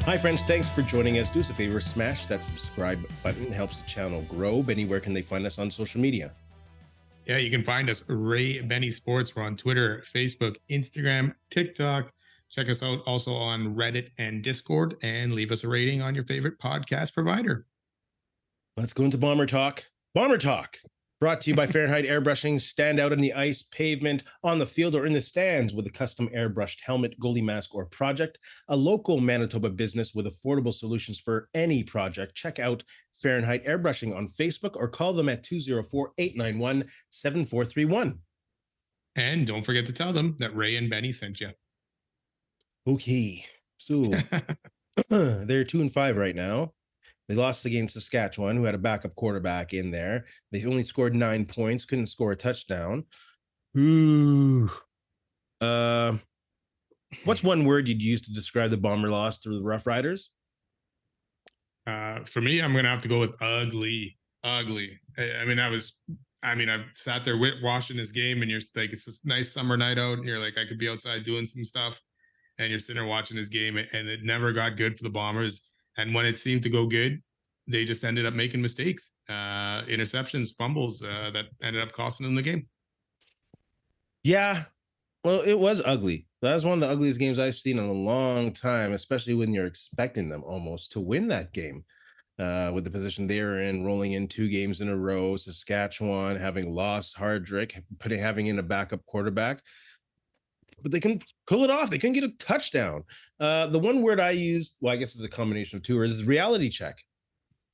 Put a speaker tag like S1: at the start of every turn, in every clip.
S1: Hi, friends. Thanks for joining us. Do us a favor, smash that subscribe button. It helps the channel grow. Benny, where can they find us on social media?
S2: Yeah, you can find us, Ray Benny Sports. We're on Twitter, Facebook, Instagram, TikTok. Check us out also on Reddit and Discord, and leave us a rating on your favorite podcast provider.
S1: Let's go into Bomber Talk. Bomber Talk, brought to you by Fahrenheit Airbrushing. Stand out on the ice, pavement, on the field, or in the stands with a custom airbrushed helmet, goalie mask, or project. A local Manitoba business with affordable solutions for any project. Check out Fahrenheit Airbrushing on Facebook or call them at 204-891-7431.
S2: And don't forget to tell them that Ray and Benny sent you.
S1: Okay, so they're 2-5 right now. They lost against Saskatchewan, who had a backup quarterback in there. They only scored 9 points, couldn't score a touchdown. Ooh. What's one word you'd use to describe the Bomber loss to the Roughriders?
S2: For me, I'm going to have to go with ugly. Ugly. I sat there watching this game, and you're like, it's this nice summer night out, and you're like, I could be outside doing some stuff, and you're sitting there watching this game, and it never got good for the Bombers. And when it seemed to go good, they just ended up making mistakes, interceptions, fumbles that ended up costing them the game.
S1: Yeah, well, it was ugly. That was one of the ugliest games I've seen in a long time, especially when you're expecting them almost to win that game. With the position they're in, rolling in 2 games in a row, Saskatchewan having lost Hardrick, having in a backup quarterback. But they can pull it off. They couldn't get a touchdown. The one word I used, well, I guess it's a combination of 2 words, is reality check.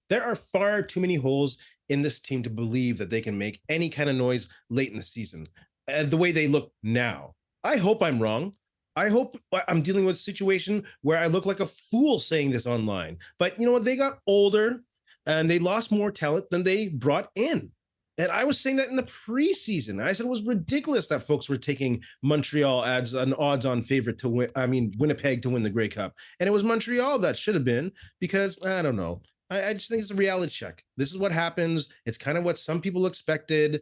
S1: There are far too many holes in this team to believe that they can make any kind of noise late in the season. The way they look now. I hope I'm wrong. I hope I'm dealing with a situation where I look like a fool saying this online. But you know what? They got older and they lost more talent than they brought in. And I was saying that in the preseason. I said it was ridiculous that folks were taking Montreal as an odds-on favorite to win. Winnipeg to win the Grey Cup. And it was Montreal that should have been, because I don't know. I just think it's a reality check. This is what happens. It's kind of what some people expected.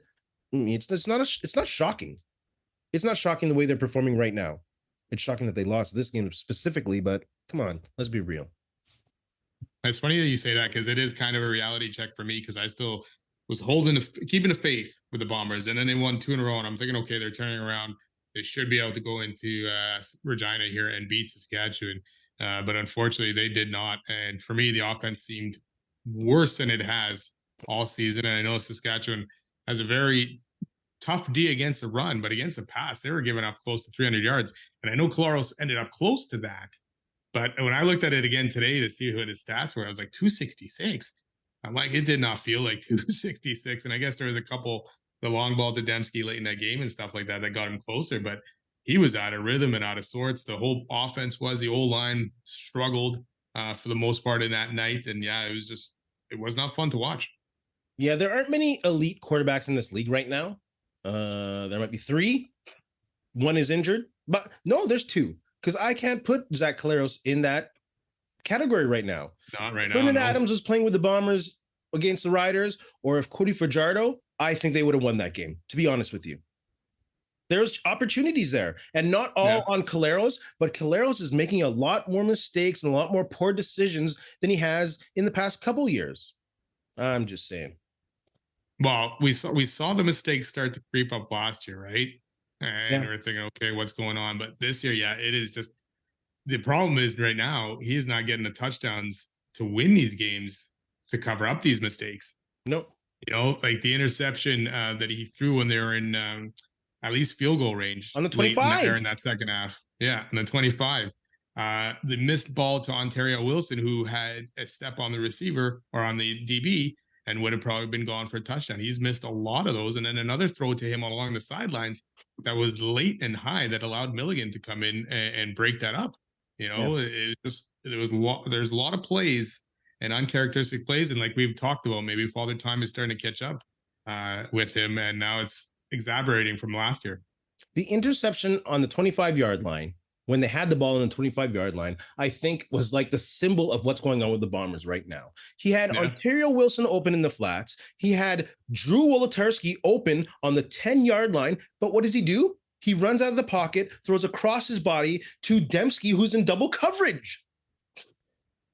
S1: It's not shocking. It's not shocking the way they're performing right now. It's shocking that they lost this game specifically, but come on, let's be real.
S2: It's funny that you say that, because it is kind of a reality check for me, because I still was keeping the faith with the Bombers, and then they won 2 in a row, and I'm thinking, okay, they're turning around. They should be able to go into Regina here and beat Saskatchewan, but unfortunately they did not. And for me, the offense seemed worse than it has all season. And I know Saskatchewan has a very tough D against the run, but against the pass, they were giving up close to 300 yards. And I know Collaros ended up close to that. But when I looked at it again today to see what his stats were, I was like, 266. I'm like, it did not feel like 266. And I guess there was a couple, the long ball to Dembski late in that game and stuff like that got him closer. But he was out of rhythm and out of sorts. The whole offense the O-line struggled for the most part in that night. And yeah, it was not fun to watch.
S1: Yeah, there aren't many elite quarterbacks in this league right now. There might be 3. 1 is injured, but no, there's 2, because I can't put Zach Collaros in that category right now.
S2: Not right now.
S1: Vernon Adams was playing with the Bombers against the Riders, or if Cody Fajardo, I think they would have won that game, to be honest with you. There's opportunities there, and not all on Collaros, but Collaros is making a lot more mistakes and a lot more poor decisions than he has in the past couple years. I'm just saying.
S2: Well, we saw the mistakes start to creep up last year, right? And we're thinking, okay, what's going on? But this year, it is just, the problem is right now, he's not getting the touchdowns to win these games to cover up these mistakes.
S1: Nope.
S2: You know, like the interception that he threw when they were in at least field goal range.
S1: On the 25.
S2: In that second half. Yeah, on the 25. The missed ball to Ontario Wilson, who had a step on the receiver or on the DB, and would have probably been gone for a touchdown. He's missed a lot of those. And then another throw to him along the sidelines that was late and high that allowed Milligan to come in and break that up. You know, there's a lot of plays and uncharacteristic plays. And like we've talked about, maybe Father Time is starting to catch up with him. And now it's exaggerating from last year.
S1: The interception on the 25-yard line, when they had the ball on the 25-yard line, I think was like the symbol of what's going on with the Bombers right now. He had Ontario Wilson open in the flats. He had Drew Wolotarski open on the 10-yard line. But what does he do? He runs out of the pocket, throws across his body to Dembski, who's in double coverage.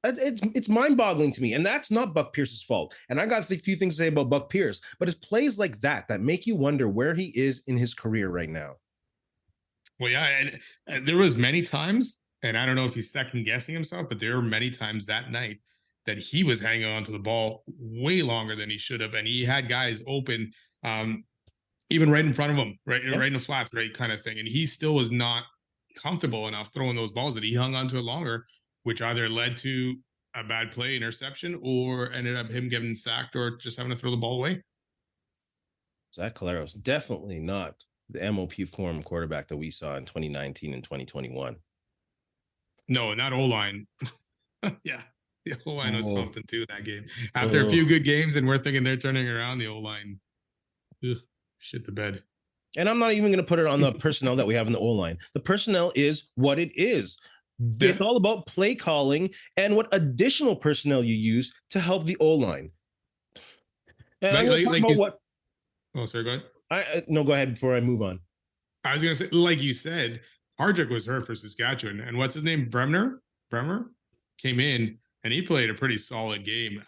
S1: It's mind-boggling to me, and that's not Buck Pierce's fault. And I got a few things to say about Buck Pierce, but it's plays like that make you wonder where he is in his career right now.
S2: Well, yeah, and there was many times, and I don't know if he's second guessing himself, but there were many times that night that he was hanging on to the ball way longer than he should have, and he had guys open, even right in front of him, right in the flats, right kind of thing, and he still was not comfortable enough throwing those balls that he hung on to it longer, which either led to a bad play, interception, or ended up him getting sacked or just having to throw the ball away.
S1: Zach Collaros, definitely not the MOP form quarterback that we saw in 2019 and 2021.
S2: No, and that O-line, yeah, the O-line was something too in that game. After a few good games, and we're thinking they're turning around, the O-line, shit the bed.
S1: And I'm not even going to put it on the personnel that we have in the O-line. The personnel is what it is. It's all about play calling and what additional personnel you use to help the O-line.
S2: Oh, sorry, go ahead.
S1: No, go ahead before I move on.
S2: I was going to say, like you said, Hardrick was hurt for Saskatchewan, and what's his name? Bremer came in, and he played a pretty solid game,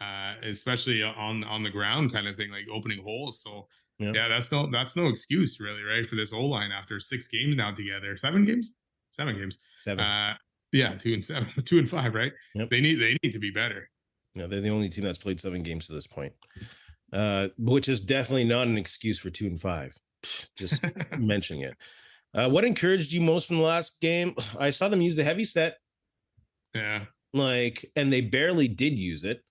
S2: especially on the ground kind of thing, like opening holes. So yeah, that's no excuse really, right, for this O-line after 6 games now together. 7 games.
S1: 7.
S2: Yeah, 2 and 7, 2 and 5, right? Yep. They need to be better.
S1: Yeah, they're the only team that's played 7 games to this point, which is definitely not an excuse for 2 and 5. Just mentioning it. What encouraged you most from the last game? I saw them use the heavy set.
S2: Yeah.
S1: And they barely did use it,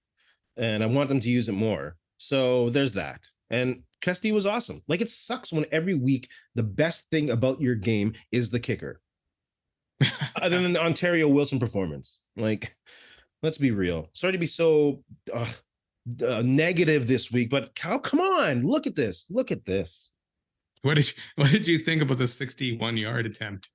S1: and I want them to use it more. So there's that. And Custody was awesome. Like, it sucks when every week the best thing about your game is the kicker. Other than the Ontario Wilson performance. Like, let's be real. Sorry to be so negative this week, but come on, look at this. Look at this.
S2: What did you think about the 61-yard attempt?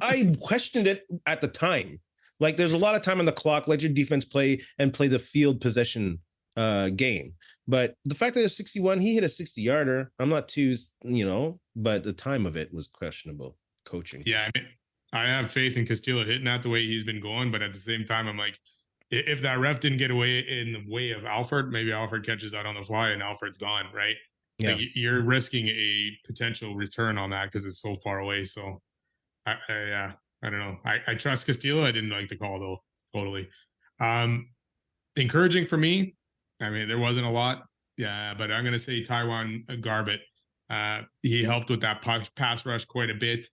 S1: I questioned it at the time. Like, there's a lot of time on the clock. Let your defense play the field possession game. But the fact that it's 61, he hit a 60-yarder. I'm not too, but the time of it was questionable coaching.
S2: Yeah, I mean, I have faith in Castillo hitting that the way he's been going, but at the same time, I'm like, if that ref didn't get away in the way of Alfred, maybe Alfred catches that on the fly and Alfred's gone, right? Yeah. Like, you're risking a potential return on that because it's so far away. So, I don't know. I trust Castillo. I didn't like the call though. Totally. Encouraging for me. I mean, there wasn't a lot. Yeah, but I'm gonna say Taiwan Garbett. He helped with that pass rush quite a bit.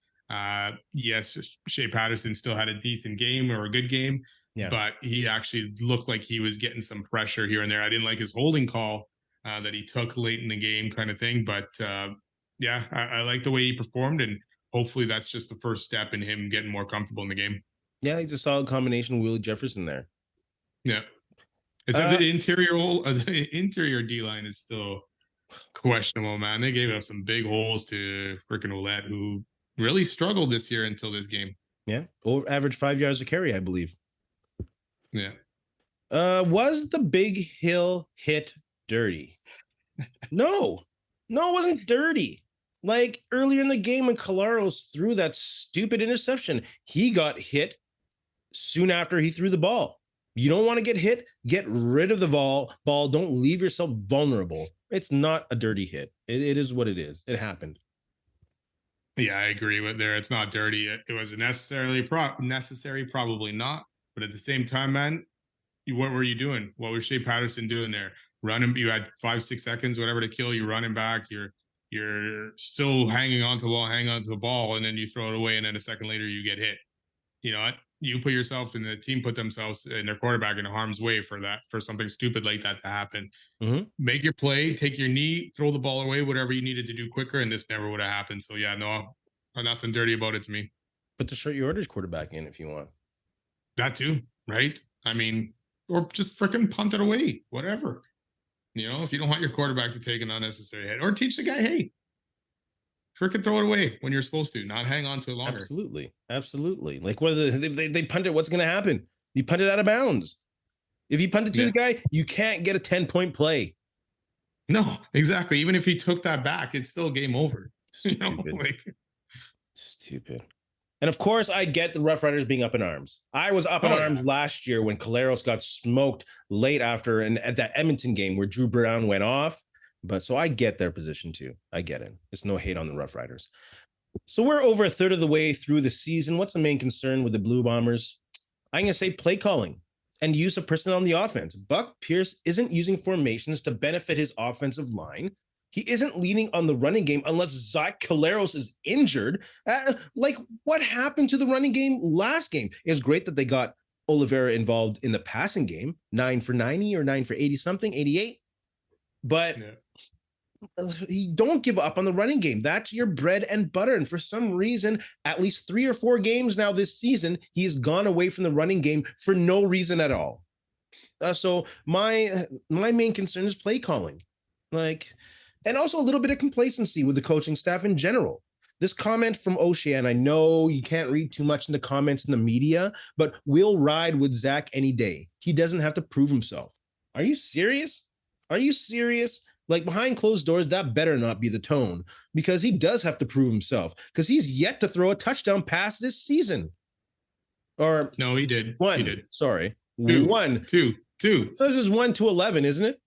S2: Yes, Shea Patterson still had a decent game or a good game, but he actually looked like he was getting some pressure here and there. I didn't like his holding call that he took late in the game kind of thing. But I like the way he performed, and hopefully that's just the first step in him getting more comfortable in the game.
S1: Yeah, he's a solid combination with Willie Jefferson there.
S2: Yeah. Except the interior D-line is still questionable, man. They gave up some big holes to freaking Ouellette, who really struggled this year until this game.
S1: Yeah, over average 5 yards a carry, I believe.
S2: Yeah.
S1: Was the Bighill hit dirty? No, it wasn't dirty. Like, earlier in the game when Collaros threw that stupid interception, he got hit soon after he threw the ball. You don't want to get hit. Get rid of the ball. Don't leave yourself vulnerable. It's not a dirty hit. It is what it is. It happened.
S2: Yeah, I agree with there. It's not dirty. It was necessary, probably not. But at the same time, man, what were you doing? What was Shea Patterson doing there? Running, you had 5-6 seconds, whatever, to kill. You're running back. You're still hanging on to the ball, and then you throw it away, and then a second later you get hit. You know what? You put yourself and the team put themselves and their quarterback in harm's way for something stupid like that to happen. Mm-hmm. Make your play, take your knee, throw the ball away, whatever you needed to do quicker, and this never would have happened. So yeah, no, nothing dirty about it to me.
S1: Put the short yardage quarterback in if you want.
S2: That too, right? I mean, or just freaking punt it away, whatever. You know, if you don't want your quarterback to take an unnecessary hit, or teach the guy, hey, freaking throw it away when you're supposed to, not hang on to it longer.
S1: Absolutely. Like, whether they punt it, what's going to happen? You punt it out of bounds. If you punt it to the guy, you can't get a 10-point play.
S2: No, exactly. Even if he took that back, it's still game over.
S1: Stupid. Stupid. And of course, I get the Roughriders being up in arms. I was up in arms last year when Collaros got smoked late after and at that Edmonton game where Dru Brown went off. But so I get their position too. I get it. It's no hate on the Roughriders. So we're over a third of the way through the season. What's the main concern with the Blue Bombers? I'm going to say play calling and use of personnel on the offense. Buck Pierce isn't using formations to benefit his offensive line. He isn't leading on the running game unless Zach Collaros is injured. Like, what happened to the running game last game? It was great that they got Oliveira involved in the passing game, 9 for 90 or 9 for 80 something, 88. But you don't give up on the running game. That's your bread and butter. And for some reason, at least 3 or 4 games now this season, he has gone away from the running game for no reason at all. So my main concern is play calling. And also a little bit of complacency with the coaching staff in general. This comment from O'Shea, and I know you can't read too much in the comments in the media, but we'll ride with Zach any day. He doesn't have to prove himself. Are you serious? Are you serious? Like, behind closed doors, that better not be the tone, because he does have to prove himself, because he's yet to throw a touchdown pass this season. Or
S2: no, he did.
S1: One.
S2: He did.
S1: Sorry.
S2: Two.
S1: One.
S2: Two.
S1: So this is 1 to 11, isn't it?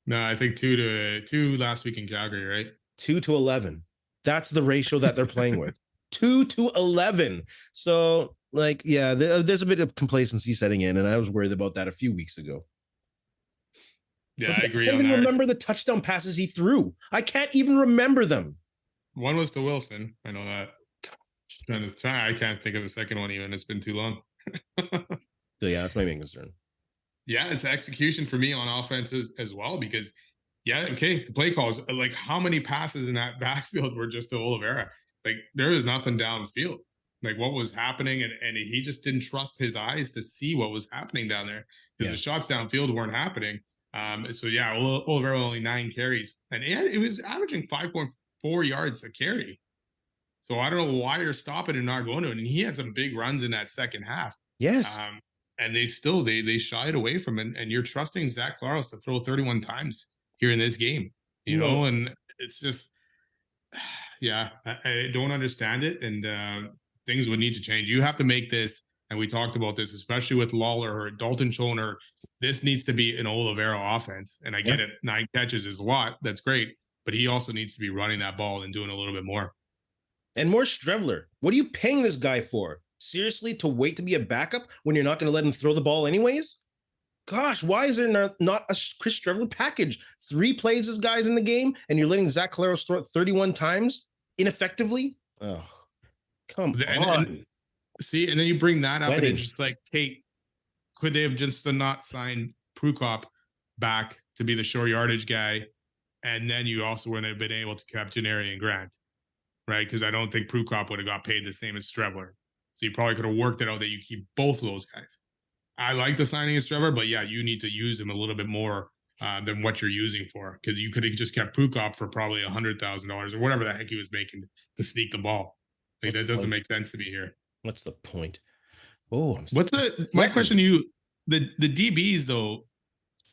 S2: No, I think 2 last week in Calgary, right?
S1: 2 to 11. That's the ratio that they're playing with. 2 to 11. So, there's a bit of complacency setting in, and I was worried about that a few weeks ago.
S2: Yeah, I agree.
S1: I can't even remember the touchdown passes he threw. I can't even remember them.
S2: One was to Wilson. I know that. I can't think of the second one even. It's been too long.
S1: So yeah, that's my main concern.
S2: Yeah, it's execution for me on offenses as well, because the play calls, like, how many passes in that backfield were just to Oliveira? Like, there was nothing downfield. Like, what was happening, and he just didn't trust his eyes to see what was happening down there, because the shots downfield weren't happening. Oliveira only 9 carries, and it was averaging 5.4 yards a carry. So I don't know why you're stopping and not going to it. And he had some big runs in that second half.
S1: Yes.
S2: And they still they shied away from it. And you're trusting Zach Collaros to throw 31 times here in this game, you know, and it's just, I don't understand it. And things would need to change. You have to make this, and we talked about this, especially with Lawler or Dalton Schoner. This needs to be an Oliveira offense. And I get it. 9 catches is a lot. That's great. But he also needs to be running that ball and doing a little bit more.
S1: And more Strevler. What are you paying this guy for? Seriously, to wait to be a backup when you're not going to let him throw the ball anyways? Gosh, why is there not a Chris Strevler package? 3 plays this guy's in the game, and you're letting Zach Collaros throw it 31 times ineffectively? Oh, come on.
S2: See, and then you bring that up, and it's just like, hey, could they have just not signed Prukop back to be the short yardage guy? And then you also wouldn't have been able to keep Janari and Grant, right? Because I don't think Prukop would have got paid the same as Strevler. So you probably could have worked it out that you keep both of those guys. I like the signing of Strevler, but you need to use him a little bit more than what you're using for, because you could have just kept Prukop for probably $100,000 or whatever the heck he was making to sneak the ball. Like, that doesn't make sense to me here.
S1: What's the point? Oh,
S2: my question to you? The DBs though,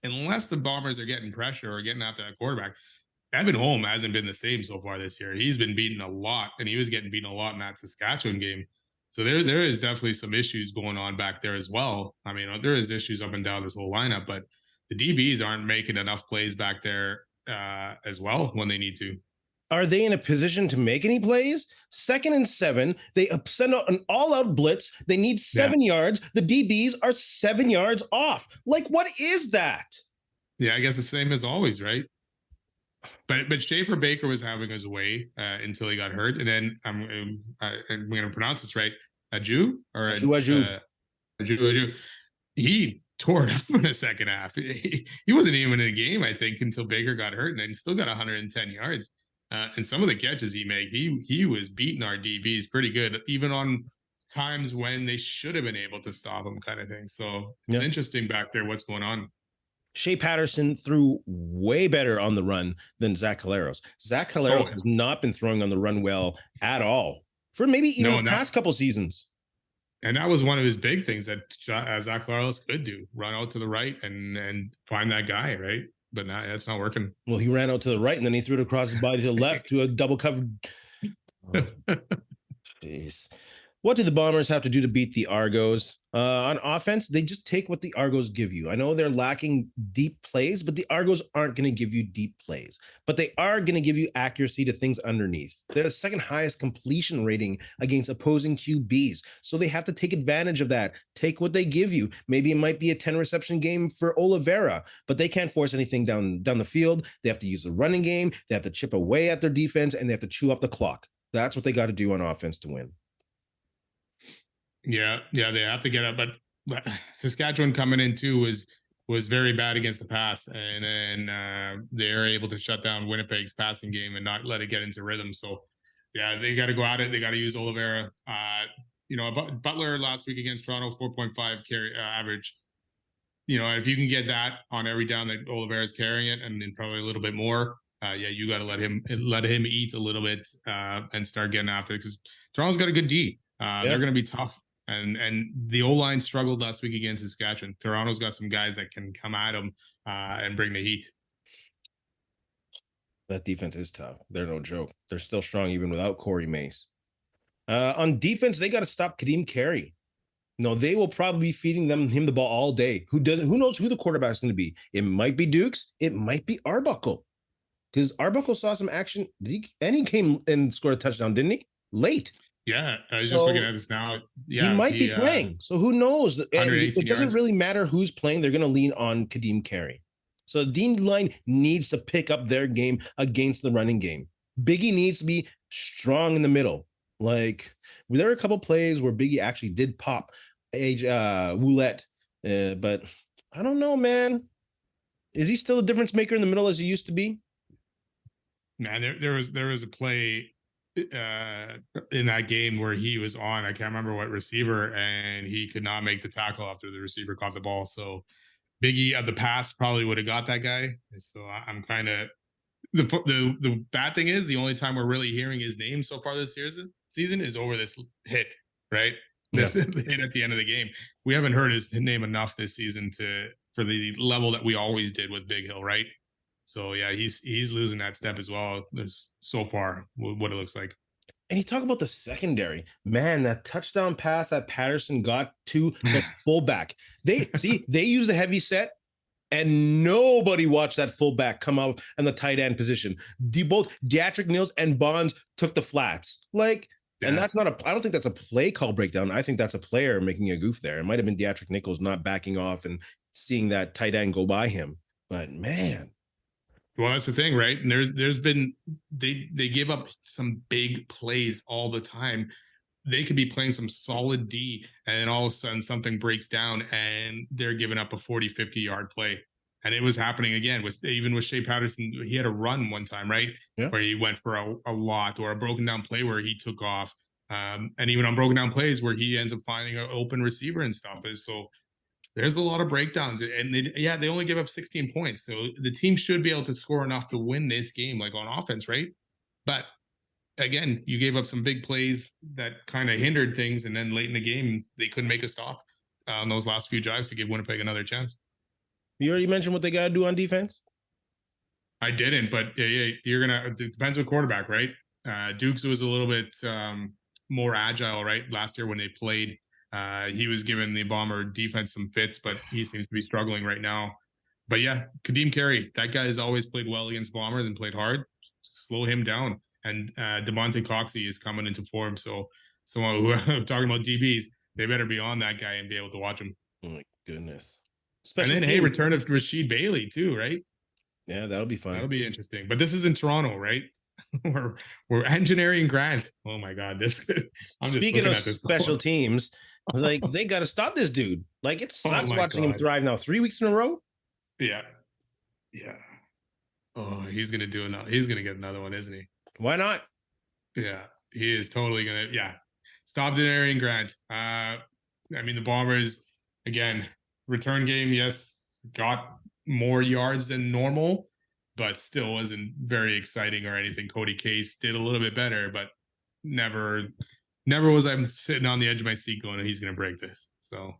S2: unless the Bombers are getting pressure or getting after that quarterback, Evan Holm hasn't been the same so far this year. He's been beaten a lot, and he was getting beaten a lot in that Saskatchewan game. So there is definitely some issues going on back there as well. I mean, there is issues up and down this whole lineup, but the DBs aren't making enough plays back there as well when they need to.
S1: Are they in a position to make any plays? 2nd and 7. They send out an all-out blitz. They need 7 yards. The DBs are 7 yards off. Like, what is that?
S2: Yeah, I guess the same as always, right? But Schaefer Baker was having his way until he got hurt, and then I'm going to pronounce this right. Aju. He tore it up in the second half. He wasn't even in the game, I think, until Baker got hurt, and then he still got 110 yards. And some of the catches he made, he was beating our DBs pretty good, even on times when they should have been able to stop him, kind of thing. So it's interesting back there what's going on.
S1: Shea Patterson threw way better on the run than Zach Collaros. Zach Collaros has not been throwing on the run well at all for maybe even the past couple seasons.
S2: And that was one of his big things that Zach Collaros could do: run out to the right and find that guy, right? But that's not working.
S1: Well, he ran out to the right, and then he threw it across his body to the left to a double covered. Jeez. What do the Bombers have to do to beat the Argos? On offense, they just take what the Argos give you. I know they're lacking deep plays, but the Argos aren't going to give you deep plays. But they are going to give you accuracy to things underneath. They're the second highest completion rating against opposing QBs. So they have to take advantage of that. Take what they give you. Maybe it might be a 10 reception game for Oliveira, but they can't force anything down the field. They have to use the running game. They have to chip away at their defense, and they have to chew up the clock. That's what they got to do on offense to win.
S2: Yeah, they have to get up, but Saskatchewan coming in too was very bad against the pass, and then they're able to shut down Winnipeg's passing game and not let it get into rhythm. So yeah, they got to go at it. They got to use Oliveira. Butler last week against Toronto, 4.5 carry average. If you can get that on every down that Oliveira's carrying it, and then probably a little bit more, you got to let him eat a little bit and start getting after it, because Toronto's got a good D. They're going to be tough. And the O-line struggled last week against Saskatchewan. Toronto's got some guys that can come at them and bring the heat.
S1: That defense is tough. They're no joke. They're still strong even without Corey Mace. On defense, they got to stop Kadeem Carey. No, they will probably be feeding him the ball all day. Who knows who the quarterback is going to be? It might be Dukes. It might be Arbuckle. Because Arbuckle saw some action. He came and scored a touchdown, didn't he? Late.
S2: Yeah, I was just looking at this now. Yeah,
S1: he might be playing. So who knows? It doesn't really matter who's playing. They're going to lean on Kadeem Carey. So the D line needs to pick up their game against the running game. Biggie needs to be strong in the middle. Like, there are a couple plays where Biggie actually did pop Woulette, but I don't know, man. Is he still a difference maker in the middle as he used to be?
S2: Man, there was a play in that game where he was on, I can't remember what receiver, and he could not make the tackle after the receiver caught the ball. So Biggie of the past probably would have got that guy. So I'm kind of the bad thing is the only time we're really hearing his name so far this season is over this hit, right? This hit at the end of the game. We haven't heard his name enough this season for the level that we always did with Bighill, right? So yeah, he's losing that step as well. So far, what it looks like.
S1: And you talk about the secondary, man. That touchdown pass that Patterson got to the fullback. They use a heavy set, and nobody watched that fullback come out in the tight end position. Both Deatrick Nils and Bonds took the flats. And that's not I don't think that's a play call breakdown. I think that's a player making a goof there. It might have been Deatrick Nichols not backing off and seeing that tight end go by him. But man.
S2: Well, that's the thing, right? And there's been they give up some big plays all the time. They could be playing some solid D, and then all of a sudden something breaks down and they're giving up a 40-50 yard play. And it was happening again with Shea Patterson. He had a run one time, right? Yeah. Where he went for a lot, or a broken down play where he took off. And even on broken down plays where he ends up finding an open receiver and stuff. So there's a lot of breakdowns, and they only give up 16 points. So the team should be able to score enough to win this game, like on offense, right? But again, you gave up some big plays that kind of hindered things, and then late in the game, they couldn't make a stop on those last few drives to give Winnipeg another chance.
S1: You already mentioned what they got to do on defense?
S2: I didn't, but you're going to, it depends on quarterback, right? Dukes was a little bit more agile, right? Last year when they played, he was giving the Bomber defense some fits, but he seems to be struggling right now. But yeah, Kadeem Carey, that guy has always played well against Bombers and played hard. Slow him down. And DeMonte Coxey is coming into form. So someone who I'm talking about DBs, they better be on that guy and be able to watch him.
S1: Oh my goodness.
S2: Especially and then, return of Rasheed Bailey too, right?
S1: Yeah, that'll be fun.
S2: That'll be interesting. But this is in Toronto, right? we're engineering Grant. Oh my God, this.
S1: I'm speaking of special teams, like they got to stop this dude. Like it sucks watching him thrive now 3 weeks in a row.
S2: Yeah. Oh, he's gonna do another. He's gonna get another one, isn't he?
S1: Why not?
S2: Yeah, he is totally gonna. Yeah, stop denying Grant. I mean, the Bombers again. Return game, yes, got more yards than normal, but still wasn't very exciting or anything. Cody Case did a little bit better, but never was I sitting on the edge of my seat going, he's going to break this. So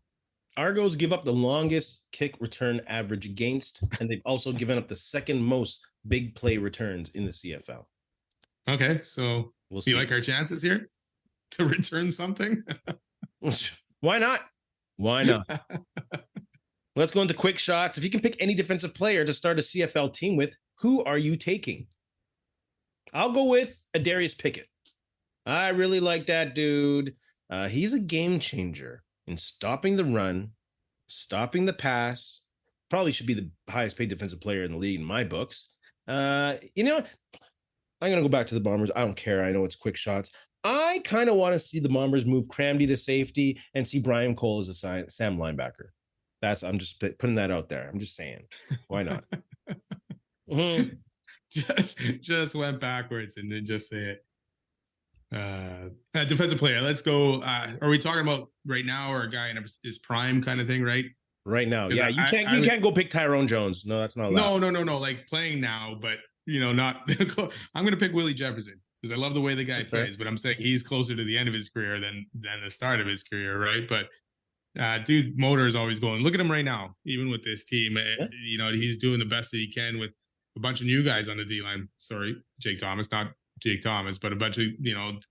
S1: Argos give up the longest kick return average against, and they've also given up the second most big play returns in the CFL.
S2: Okay, so
S1: we'll
S2: see. You like our chances here? to return something.
S1: Why not? Why not? Let's go into quick shots. If you can pick any defensive player to start a CFL team with, who are you taking? I'll go with Adarius Pickett. I really like that dude. He's a game changer in stopping the run, stopping the pass. Probably should be the highest paid defensive player in the league in my books. I'm going to go back to the Bombers. I don't care. I know it's quick shots. I kind of want to see the Bombers move Cramdy to safety and see Brian Cole as a Sam linebacker. I'm just putting that out there. I'm just saying. Why not? Mm-hmm.
S2: Just went backwards and then just say it. Defensive player. Let's go. Are we talking about right now or a guy in his prime kind of thing, right?
S1: Right now. Yeah, you can't go pick Tyrone Jones. No, that's not allowed.
S2: No. Like playing now, but not. I'm going to pick Willie Jefferson because I love the way the guy plays, but I'm saying he's closer to the end of his career than the start of his career, right? But dude, motor is always going. Look at him right now, even with this team. Yeah. He's doing the best that he can with a bunch of new guys on the D line. Sorry, Jake Thomas, not Jake Thomas, but a bunch of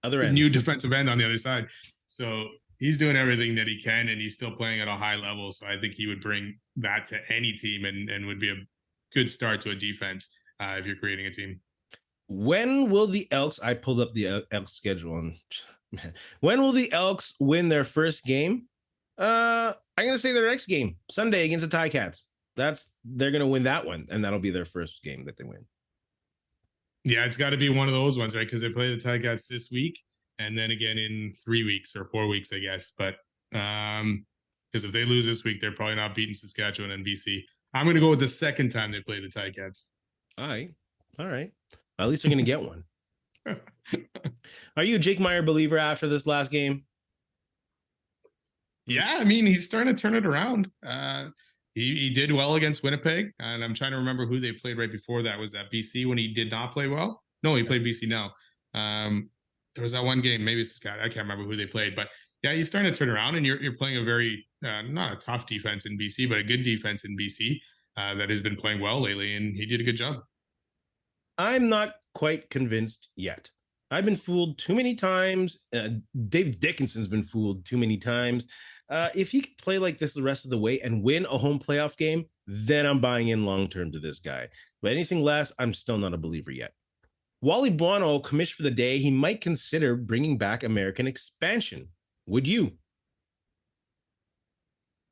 S1: other
S2: new defensive end on the other side. So he's doing everything that he can, and he's still playing at a high level. So I think he would bring that to any team and would be a good start to a defense if you're creating a team.
S1: When will the Elks? I pulled up the Elks schedule. And man, when will the Elks win their first game? I'm gonna say their next game, Sunday against the Ticats. They're gonna win that one, and that'll be their first game that they win.
S2: Yeah, it's got to be one of those ones, right? Because they play the Ticats this week, and then again in 3 weeks or 4 weeks, I guess. But because if they lose this week, they're probably not beating Saskatchewan and BC. I'm gonna go with the second time they play the Ticats.
S1: All right. At least they're gonna get one. Are you a Jake Maier believer after this last game?
S2: Yeah, I mean, he's starting to turn it around. He did well against Winnipeg, and I'm trying to remember who they played right before that. Was that BC when he did not play well? No, he played BC now. There was that one game, maybe Saskatchewan. I can't remember who they played, but yeah, he's starting to turn around, and you're playing a very not a tough defense in BC, but a good defense in BC that has been playing well lately, and he did a good job. I'm
S1: not quite convinced yet. I've been fooled too many times. Dave Dickinson's been fooled too many times. If he can play like this the rest of the way and win a home playoff game, then I'm buying in long-term to this guy. But anything less, I'm still not a believer yet. Wally Buono commissioned for the day. He might consider bringing back American expansion. Would you?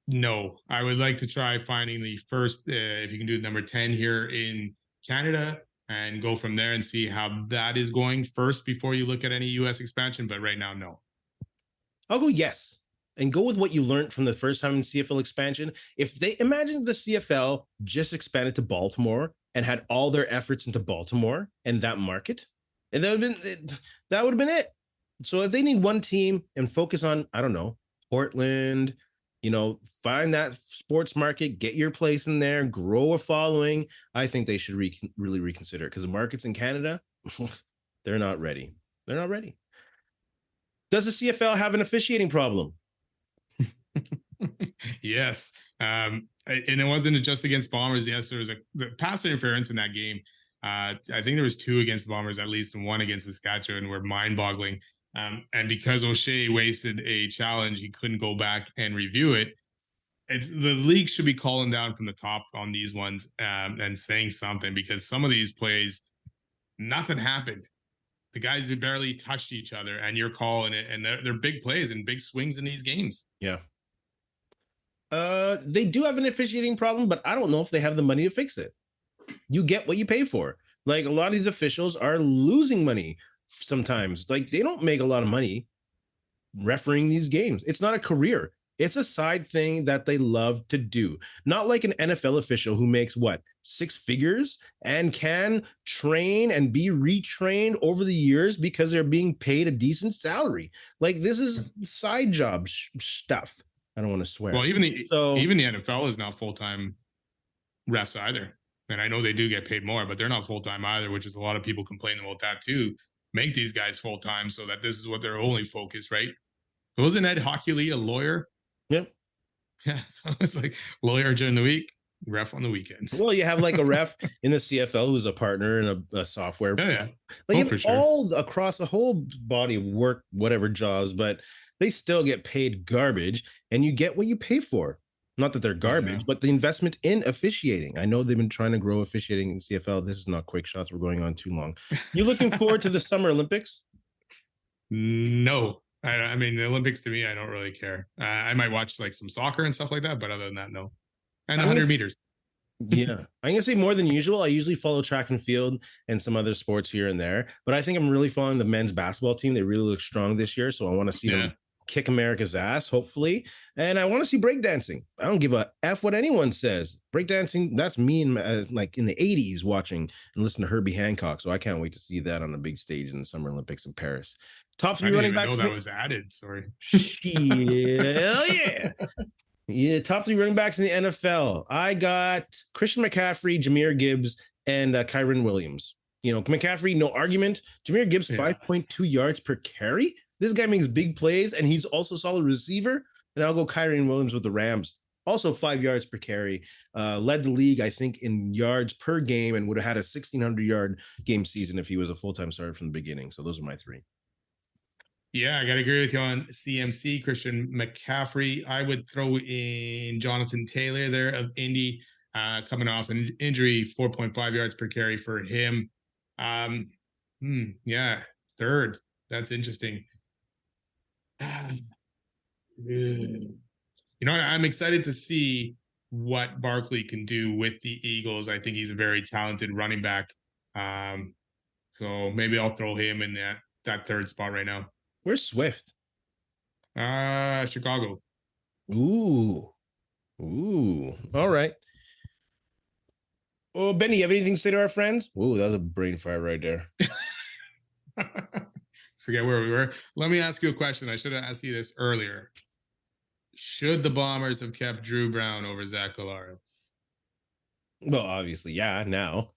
S2: No, I would like to try finding the first, if you can do number 10 here in Canada, and go from there and see how that is going first before you look at any U.S. expansion. But right now, no.
S1: I'll go yes. And go with what you learned from the first time in CFL expansion. If they imagine the CFL just expanded to Baltimore and had all their efforts into Baltimore and that market, and that would have been it. So if they need one team and focus on, I don't know, Portland, find that sports market, get your place in there, grow a following, I think they should really reconsider it, because the markets in Canada, they're not ready. They're not ready. Does the CFL have an officiating problem?
S2: Yes. And it wasn't just against Bombers. Yes, there was the pass interference in that game. I think there was 2 against the Bombers, at least, and 1 against Saskatchewan were mind-boggling. And because O'Shea wasted a challenge, he couldn't go back and review it. The league should be calling down from the top on these ones and saying something, because some of these plays, nothing happened. The guys barely touched each other, and you're calling it, and they're big plays and big swings in these games.
S1: Yeah. They do have an officiating problem, but I don't know if they have the money to fix it. You get what you pay for. Like, a lot of these officials are losing money sometimes. Like, they don't make a lot of money refereeing these games. It's not a career. It's a side thing that they love to do. Not like an NFL official who makes 6 figures and can train and be retrained over the years because they're being paid a decent salary. Like, this is side job stuff. I don't want to swear.
S2: Well, even the NFL is not full-time refs either. And I know they do get paid more, but they're not full-time either, which is a lot of people complaining about that too. Make these guys full-time so that this is what their only focus, right? Wasn't Ed Hockley a lawyer?
S1: Yep.
S2: Yeah. So it's like lawyer during the week, ref on the weekends.
S1: Well, you have like a ref in the CFL who's a partner in a software.
S2: Yeah.
S1: Like
S2: Oh,
S1: you
S2: for
S1: have
S2: sure.
S1: all across the whole body of work, whatever jobs, but they still get paid garbage, and you get what you pay for. Not that they're garbage, but the investment in officiating. I know they've been trying to grow officiating in CFL. This is not quick shots. We're going on too long. You looking forward to the Summer Olympics?
S2: No. I mean, the Olympics to me, I don't really care. I might watch like some soccer and stuff like that, but other than that, no. And 100 meters.
S1: Yeah, I'm gonna say more than usual. I usually follow track and field and some other sports here and there, but I think I'm really following the men's basketball team. They really look strong this year, so I want to see them kick America's ass, hopefully. And I want to see breakdancing. I don't give a F what anyone says. Breakdancing, that's me in like in the 80s watching and listening to Herbie Hancock. So I can't wait to see that on the big stage in the Summer Olympics in Paris. Top 3 running backs.
S2: I didn't even know that was added. Sorry.
S1: Hell yeah. Yeah, top 3 running backs in the NFL. I got Christian McCaffrey, Jahmyr Gibbs, and Kyren Williams. You know, McCaffrey, no argument. Jahmyr Gibbs, 5.2 yards per carry. This guy makes big plays, and he's also a solid receiver. And I'll go Kyren Williams with the Rams. Also 5 yards per carry. Led the league, I think, in yards per game, and would have had a 1,600-yard game season if he was a full-time starter from the beginning. So those are my 3.
S2: Yeah, I got to agree with you on CMC, Christian McCaffrey. I would throw in Jonathan Taylor there of Indy, coming off an injury, 4.5 yards per carry for him. Yeah, 3rd. That's interesting. You know, I'm excited to see what Barkley can do with the Eagles. I think he's a very talented running back. So maybe I'll throw him in that 3rd spot right now.
S1: Where's Swift?
S2: Chicago.
S1: Ooh. All right. Oh, Benny, you have anything to say to our friends? Ooh, that was a brain fire right there.
S2: Forget where we were. Let me ask you a question. I should have asked you this earlier. Should the Bombers have kept Dru Brown over Zach Collaros?
S1: Well, obviously, yeah, now.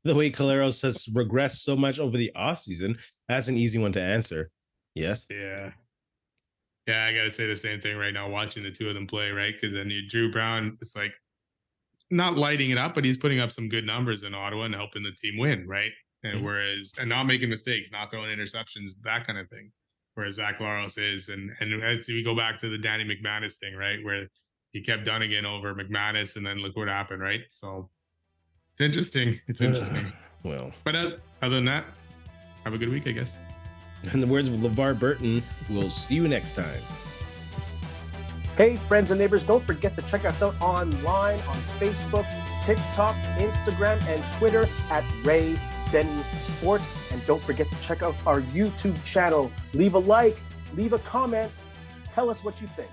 S1: The way Collaros has regressed so much over the offseason, that's an easy one to answer. Yes?
S2: Yeah, I got to say the same thing right now, watching the 2 of them play, right? Because then Dru Brown, it's like not lighting it up, but he's putting up some good numbers in Ottawa and helping the team win, right? And and not making mistakes, not throwing interceptions, that kind of thing. Whereas Zach Collaros is, and as we go back to the Danny McManus thing, right? Where he kept Dunnigan over McManus, and then look what happened, right? So it's interesting.
S1: Well,
S2: but other than that, have a good week, I guess.
S1: In the words of LeVar Burton, we'll see you next time.
S3: Hey, friends and neighbors, don't forget to check us out online on Facebook, TikTok, Instagram, and Twitter at Ray Denny Sports. And don't forget to check out our YouTube channel. Leave a like, leave a comment, tell us what you think.